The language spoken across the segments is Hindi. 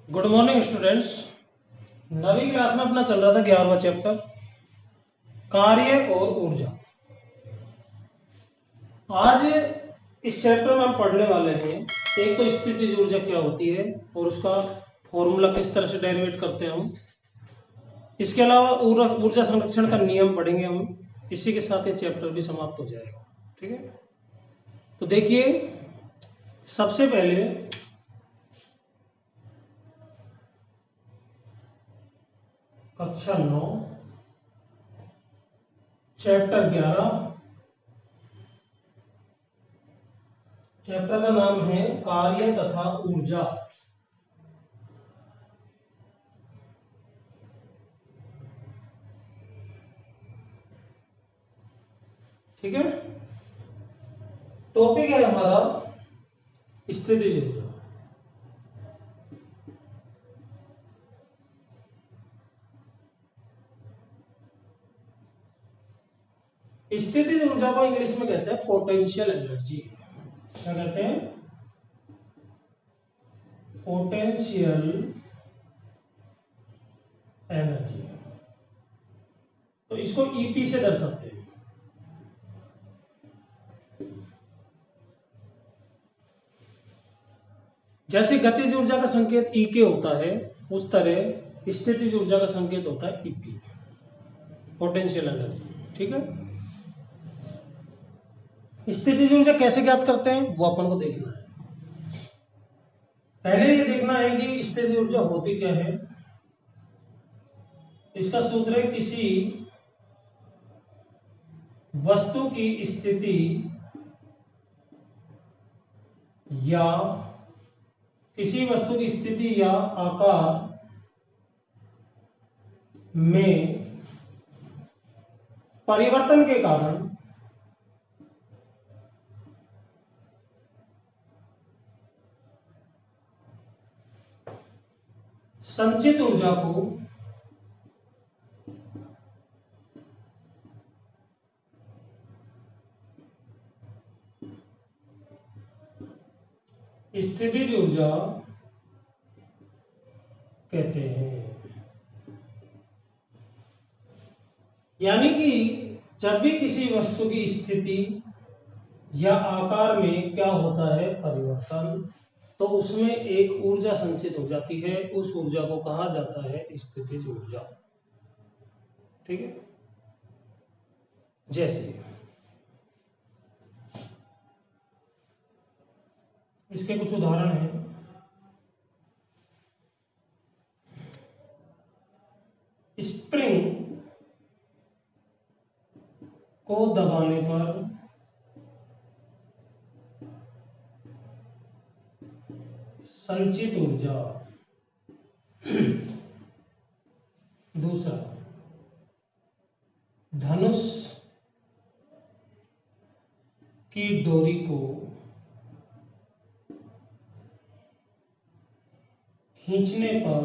Good morning students. नवीं क्लास में अपना चल रहा था 11वां चैप्टर कार्य और ऊर्जा। आज इस चैप्टर में हम पढ़ने वाले हैं एक तो स्थितिज ऊर्जा क्या होती है और उसका फॉर्मूला किस तरह से डेरिवेट करते हैं हम। इसके अलावा ऊर्जा संरक्षण का नियम पढ़ेंगे हम। इसी के साथ ये चैप्टर भी समाप्त हो जाएगा। ठीक है, तो देखिए सबसे पहले कक्षा 9 चैप्टर 11, चैप्टर का नाम है कार्य तथा ऊर्जा। ठीक है, टॉपिक है हमारा स्थितिज ऊर्जा। स्थितिज ऊर्जा को इंग्लिश में कहते हैं पोटेंशियल एनर्जी। क्या कहते हैं? Potential energy. तो इसको ईपी से दर्शाते हैं। जैसे गतिज ऊर्जा का संकेत ई के होता है उस तरह स्थितिज ऊर्जा का संकेत होता है ईपी, पोटेंशियल एनर्जी। ठीक है, स्थितिज ऊर्जा कैसे ज्ञात करते हैं वो अपन को देखना है। पहले ये देखना है कि स्थितिज ऊर्जा होती क्या है। इसका सूत्र है किसी वस्तु की स्थिति या किसी वस्तु की स्थिति या आकार में परिवर्तन के कारण संचित ऊर्जा को स्थितिज ऊर्जा कहते हैं। यानी कि जब भी किसी वस्तु की स्थिति या आकार में क्या होता है परिवर्तन, तो उसमें एक ऊर्जा संचित हो जाती है। उस ऊर्जा को कहा जाता है स्थितिज ऊर्जा। ठीक है, जैसे इसके कुछ उदाहरण हैं। स्प्रिंग को दबाने पर संचित ऊर्जा। दूसरा, धनुष की डोरी को खींचने पर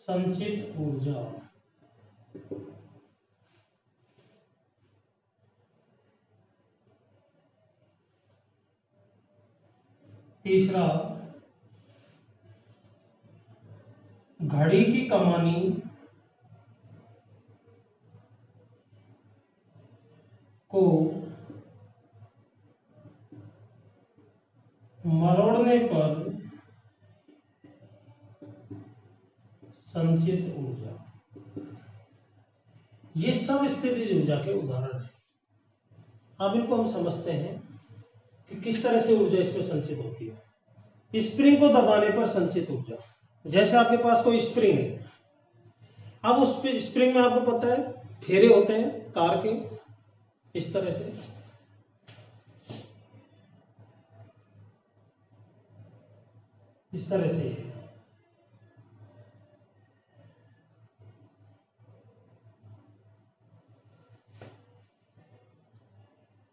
संचित ऊर्जा। तीसरा, घड़ी की कमानी को मरोड़ने पर संचित ऊर्जा। ये सब स्थितिज ऊर्जा के उदाहरण हैं। अब इनको हम समझते हैं कि किस तरह से ऊर्जा इसमें संचित होती है। स्प्रिंग को दबाने पर संचित ऊर्जा। जैसे आपके पास कोई स्प्रिंग है, अब उस स्प्रिंग में आपको पता है फेरे होते हैं तार के, इस तरह से इस तरह से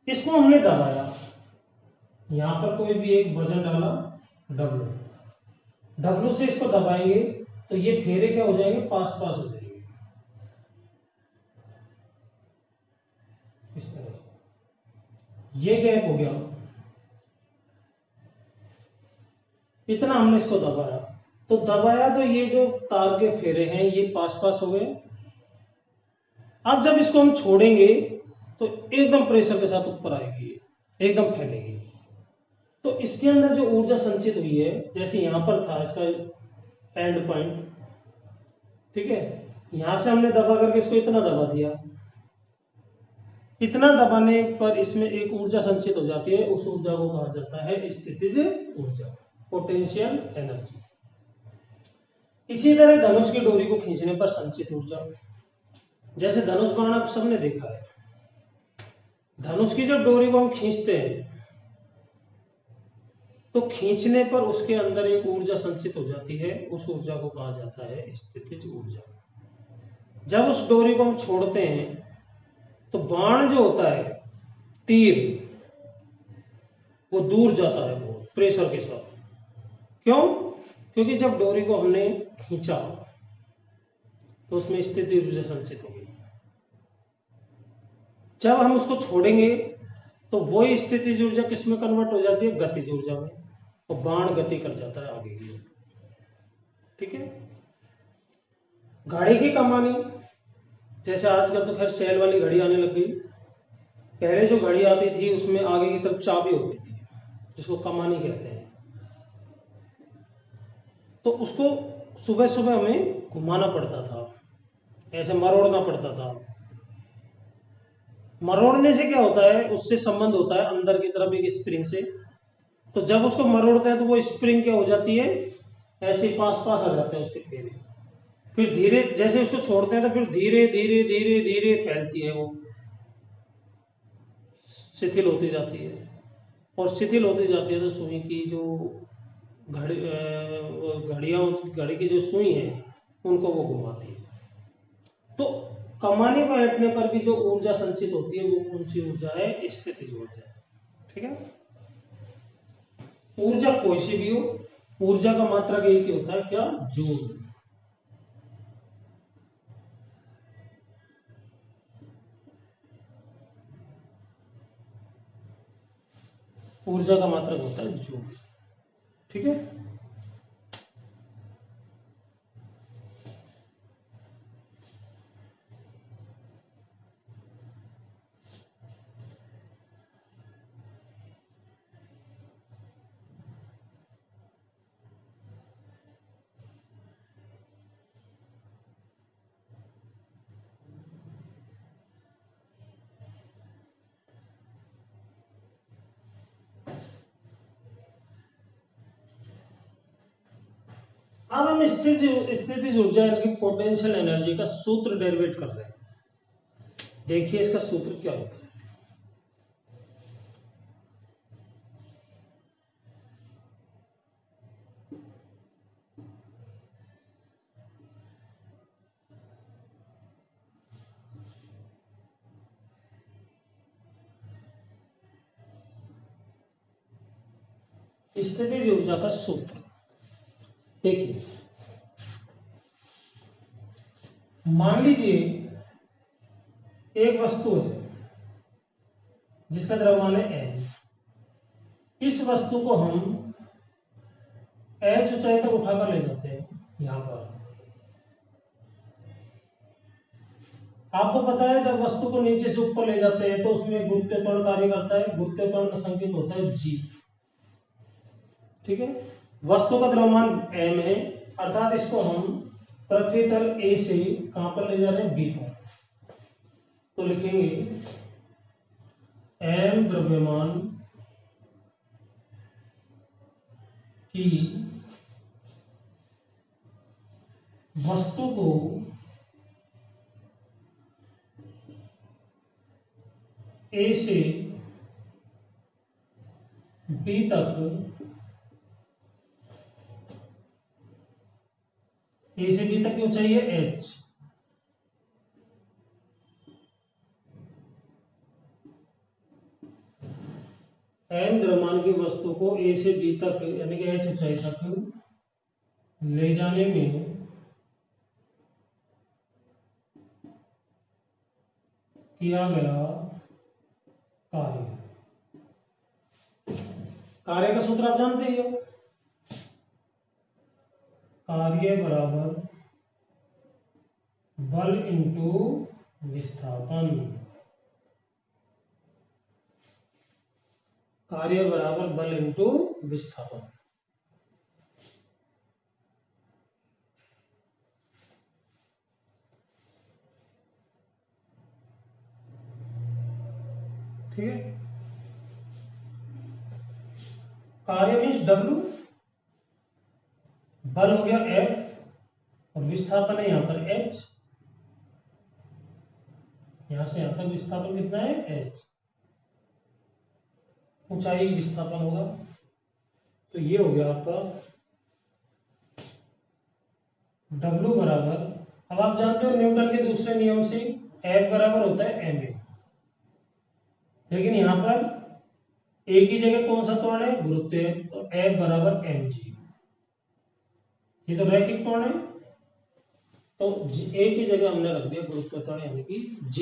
इसको हमने दबाया, यहां पर कोई भी एक वजन डाला डब्ल्यू, डब्ल्यू से इसको दबाएंगे तो ये फेरे क्या हो जाएंगे, पास पास हो जाएंगे इस तरह से। ये गैप हो गया। इतना हमने इसको दबाया, तो ये जो तार के फेरे हैं ये पास पास हो गए। अब जब इसको हम छोड़ेंगे तो एकदम प्रेशर के साथ ऊपर आएगी, एकदम फैलेगी। तो इसके अंदर जो ऊर्जा संचित हुई है, जैसे यहां पर था इसका एंड पॉइंट, ठीक है, यहां से हमने दबा करके इसको इतना दबा दिया, इतना दबाने पर इसमें एक ऊर्जा संचित हो जाती है, उस ऊर्जा को कहा जाता है स्थितिज ऊर्जा, पोटेंशियल एनर्जी। इसी तरह धनुष की डोरी को खींचने पर संचित ऊर्जा, जैसे धनुष बाण आप सबने देखा है, धनुष की जब डोरी को हम खींचते हैं तो खींचने पर उसके अंदर एक ऊर्जा संचित हो जाती है, उस ऊर्जा को कहा जाता है स्थितिज ऊर्जा। जब उस डोरी को हम छोड़ते हैं तो बाण जो होता है, तीर, वो दूर जाता है बहुत प्रेशर के साथ। क्यों? क्योंकि जब डोरी को हमने खींचा तो उसमें स्थिति ऊर्जा संचित होगी। जब हम उसको छोड़ेंगे तो वही स्थिति ऊर्जा किस में कन्वर्ट हो जाती है? गतिज ऊर्जा में, और बाण गति कर जाता है आगे की। ठीक है। घड़ी की कमानी, जैसे आजकल तो खैर सेल वाली घड़ी आने लग गई, पहले जो घड़ी आती थी उसमें आगे की तरफ चाबी होती थी जिसको कमानी कहते हैं। तो उसको सुबह सुबह हमें घुमाना पड़ता था, ऐसे मरोड़ना पड़ता था। मरोड़ने से क्या होता है, उससे संबंध होता है अंदर की तरफ एक स्प्रिंग से। तो जब उसको मरोड़ते हैं तो वो स्प्रिंग क्या हो जाती है, ऐसे पास पास आ जाते हैं उसके फेरे। फिर धीरे जैसे उसको छोड़ते हैं तो फिर धीरे धीरे धीरे धीरे फैलती है, वो शिथिल होती जाती है, और शिथिल होती जाती है तो सुई की जो घड़ियां, घड़ी की जो सुई है उनको वो घुमाती है। तो कमानी को ऐंठने पर भी जो ऊर्जा संचित होती है वो कौन सी ऊर्जा है? स्थितिज ऊर्जा। ठीक है। ऊर्जा कोई सी भी हो, ऊर्जा का मात्रक एक ही होता है, क्या? जूल। ऊर्जा का मात्रक होता है जूल। ठीक है। अब हम स्थितिज ऊर्जा यानी पोटेंशियल एनर्जी का सूत्र डेरिवेट कर रहे हैं। देखिए इसका सूत्र क्या होता है। स्थितिज ऊर्जा का सूत्र देखिए, मान लीजिए एक वस्तु है जिसका द्रव्यमान है n। इस वस्तु को हम h ऊंचाई तक उठाकर ले जाते हैं। यहां पर आपको पता है जब वस्तु को नीचे से ऊपर ले जाते हैं तो उसमें गुरुत्वाकर्षण कार्य करता है, गुरुत्वाकर्षण का संकेत होता है g। ठीक है। वस्तु का द्रव्यमान m है, अर्थात इसको हम पृथ्वी तल a से कहां पर ले जा रहे हैं? b पर। तो लिखेंगे m द्रव्यमान की वस्तु को A से B तक, A से B तक की ऊंचाई है h। m द्रव्यमान की वस्तु को A से B तक यानी कि h ऊंचाई तक ले जाने में किया गया कार्य, कार्य का सूत्र आप जानते ही हो, कार्य बराबर बल इंटू विस्थापन। कार्य बराबर बल इंटू विस्थापन। ठीक है, कार्य मीन्स W, बल हो गया F और विस्थापन है यहां पर H। यहां से यहां तक विस्थापन कितना है H, ऊंचाई विस्थापन होगा। तो ये हो गया आपका W बराबर, अब आप जानते हो न्यूटन के दूसरे नियम से F बराबर होता है ma, लेकिन यहां पर एक ही जगह कौन सा त्वरण है, गुरुत्व है, तो F बराबर mg। ये तो रैखिक त्वरण है, तो एक ही जगह हमने रख दिया गुरुत्व त्वरण यानी कि g।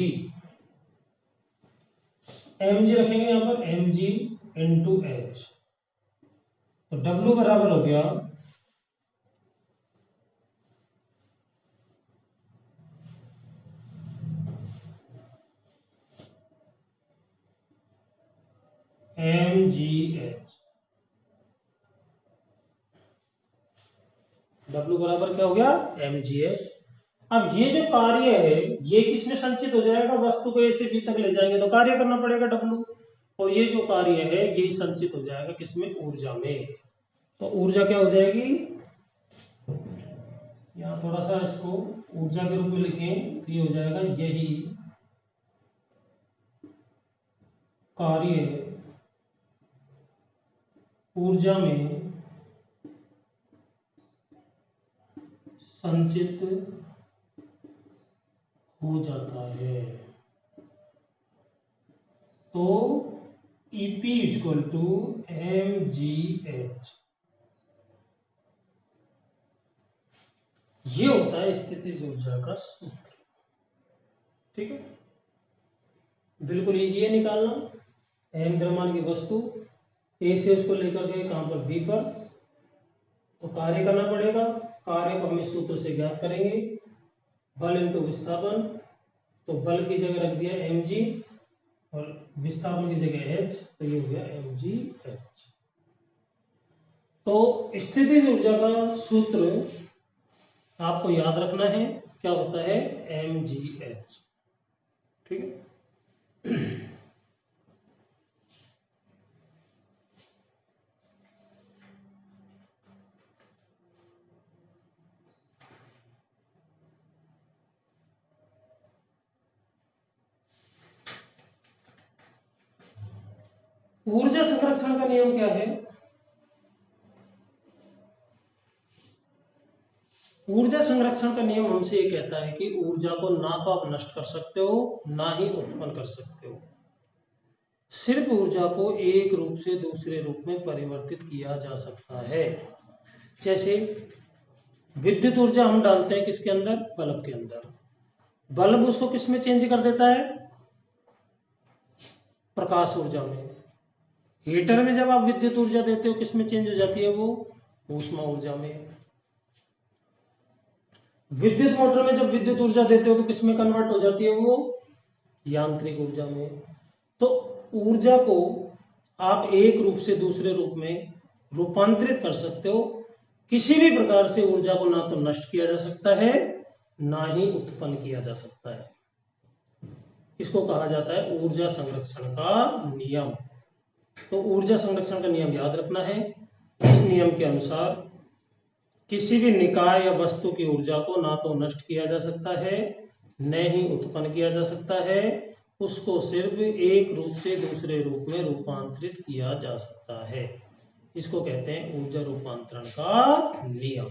mg रखेंगे यहां पर mg इंटू h, तो W बराबर हो गया mgh। W बराबर क्या हो गया mgh। अब ये जो कार्य है ये किसमें संचित हो जाएगा, वस्तु को A से B तक ले जाएंगे तो कार्य करना पड़ेगा W, और ये जो कार्य है ये संचित हो जाएगा किसमें, ऊर्जा में। तो ऊर्जा क्या हो जाएगी, यहाँ थोड़ा सा इसको ऊर्जा के रूप में लिखें तो ये हो जाएगा यही कार्य ऊर्जा में संचित हो जाता है। तो EP इक्वल टू mgh, ये होता है स्थितिज ऊर्जा का सूत्र। ठीक है, बिल्कुल इजी है निकालना। m द्रव्यमान की वस्तु A से उसको लेकर गए कहां पर, B पर, तो कार्य करना पड़ेगा। कार्य को हम इस सूत्र से ज्ञात करेंगे, बल इंटू विस्थापन। तो बल की जगह रख दिया mg और विस्थापन की जगह h, तो ये हो गया mgh। तो स्थितिज ऊर्जा का सूत्र आपको याद रखना है, क्या होता है mgh। ठीक है, ऊर्जा संरक्षण का नियम क्या है। ऊर्जा संरक्षण का नियम हमसे ये कहता है कि ऊर्जा को ना तो आप नष्ट कर सकते हो ना ही उत्पन्न कर सकते हो, सिर्फ ऊर्जा को एक रूप से दूसरे रूप में परिवर्तित किया जा सकता है। जैसे विद्युत ऊर्जा हम डालते हैं किसके अंदर, बल्ब के अंदर, बल्ब उसको किस में चेंज कर देता है, प्रकाश ऊर्जा में। हीटर में जब आप विद्युत ऊर्जा देते हो किस में चेंज हो जाती है, वो ऊष्मा ऊर्जा में। विद्युत मोटर में जब विद्युत ऊर्जा देते हो तो किस में कन्वर्ट हो जाती है, वो यांत्रिक ऊर्जा में। तो ऊर्जा को आप एक रूप से दूसरे रूप में रूपांतरित कर सकते हो। किसी भी प्रकार से ऊर्जा को ना तो नष्ट किया जा सकता है ना ही उत्पन्न किया जा सकता है। इसको कहा जाता है ऊर्जा संरक्षण का नियम। तो ऊर्जा संरक्षण का नियम याद रखना है। इस नियम के अनुसार किसी भी निकाय या वस्तु की ऊर्जा को ना तो नष्ट किया जा सकता है न ही उत्पन्न किया जा सकता है, उसको सिर्फ एक रूप से दूसरे रूप में रूपांतरित किया जा सकता है। इसको कहते हैं ऊर्जा रूपांतरण का नियम।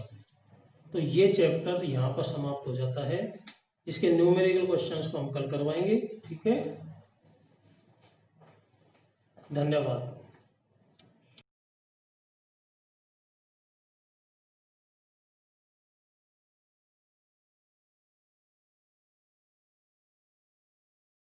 तो ये चैप्टर यहाँ पर समाप्त हो जाता है। इसके न्यूमेरिकल क्वेश्चंस को हम कल करवाएंगे। ठीक है, धन्यवाद।